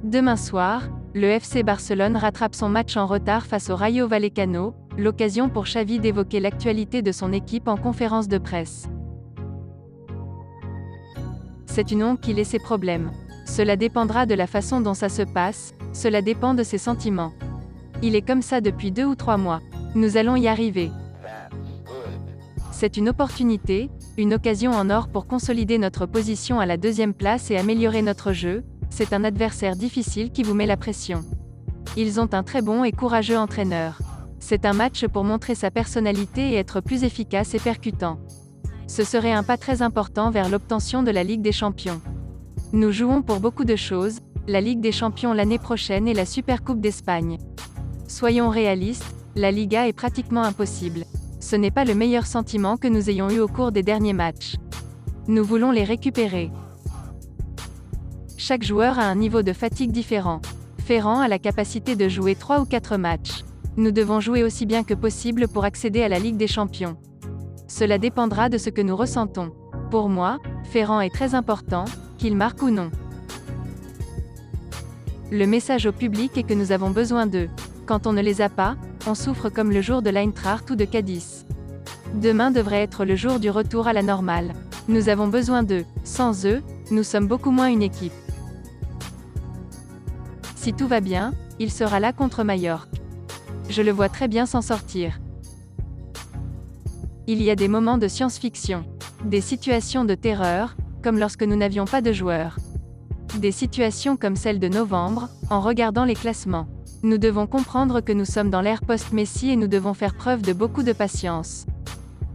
Demain soir, le FC Barcelone rattrape son match en retard face au Rayo Vallecano, l'occasion pour Xavi d'évoquer l'actualité de son équipe en conférence de presse. C'est une honte qu'il ait ses problèmes. Cela dépendra de la façon dont ça se passe, cela dépend de ses sentiments. Il est comme ça depuis 2 ou 3 mois. Nous allons y arriver. C'est une opportunité, une occasion en or pour consolider notre position à la 2e place et améliorer notre jeu. C'est un adversaire difficile qui vous met la pression. Ils ont un très bon et courageux entraîneur. C'est un match pour montrer sa personnalité et être plus efficace et percutant. Ce serait un pas très important vers l'obtention de la Ligue des Champions. Nous jouons pour beaucoup de choses, la Ligue des Champions l'année prochaine et la Supercoupe d'Espagne. Soyons réalistes, la Liga est pratiquement impossible. Ce n'est pas le meilleur sentiment que nous ayons eu au cours des derniers matchs. Nous voulons les récupérer. Chaque joueur a un niveau de fatigue différent. Ferran a la capacité de jouer 3 ou 4 matchs. Nous devons jouer aussi bien que possible pour accéder à la Ligue des Champions. Cela dépendra de ce que nous ressentons. Pour moi, Ferran est très important, qu'il marque ou non. Le message au public est que nous avons besoin d'eux. Quand on ne les a pas, on souffre comme le jour de l'Eintracht ou de Cadiz. Demain devrait être le jour du retour à la normale. Nous avons besoin d'eux. Sans eux, nous sommes beaucoup moins une équipe. Si tout va bien, il sera là contre Majorque. Je le vois très bien s'en sortir. Il y a des moments de science-fiction. Des situations de terreur, comme lorsque nous n'avions pas de joueurs. Des situations comme celle de novembre, en regardant les classements. Nous devons comprendre que nous sommes dans l'ère post-Messi et nous devons faire preuve de beaucoup de patience.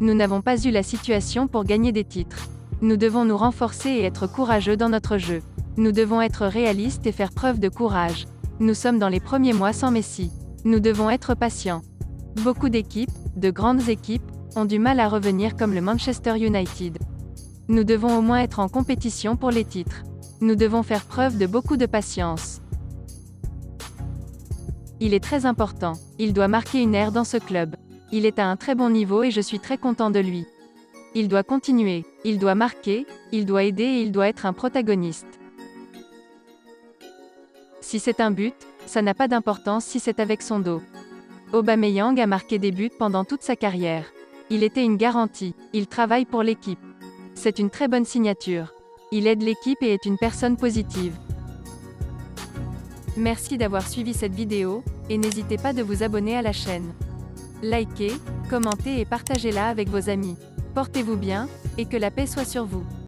Nous n'avons pas eu la situation pour gagner des titres. Nous devons nous renforcer et être courageux dans notre jeu. Nous devons être réalistes et faire preuve de courage. Nous sommes dans les premiers mois sans Messi. Nous devons être patients. Beaucoup d'équipes, de grandes équipes, ont du mal à revenir comme le Manchester United. Nous devons au moins être en compétition pour les titres. Nous devons faire preuve de beaucoup de patience. Il est très important. Il doit marquer une ère dans ce club. Il est à un très bon niveau et je suis très content de lui. Il doit continuer. Il doit marquer, il doit aider et il doit être un protagoniste. Si c'est un but, ça n'a pas d'importance si c'est avec son dos. Aubameyang a marqué des buts pendant toute sa carrière. Il était une garantie. Il travaille pour l'équipe. C'est une très bonne signature. Il aide l'équipe et est une personne positive. Merci d'avoir suivi cette vidéo, et n'hésitez pas de vous abonner à la chaîne. Likez, commentez et partagez-la avec vos amis. Portez-vous bien, et que la paix soit sur vous.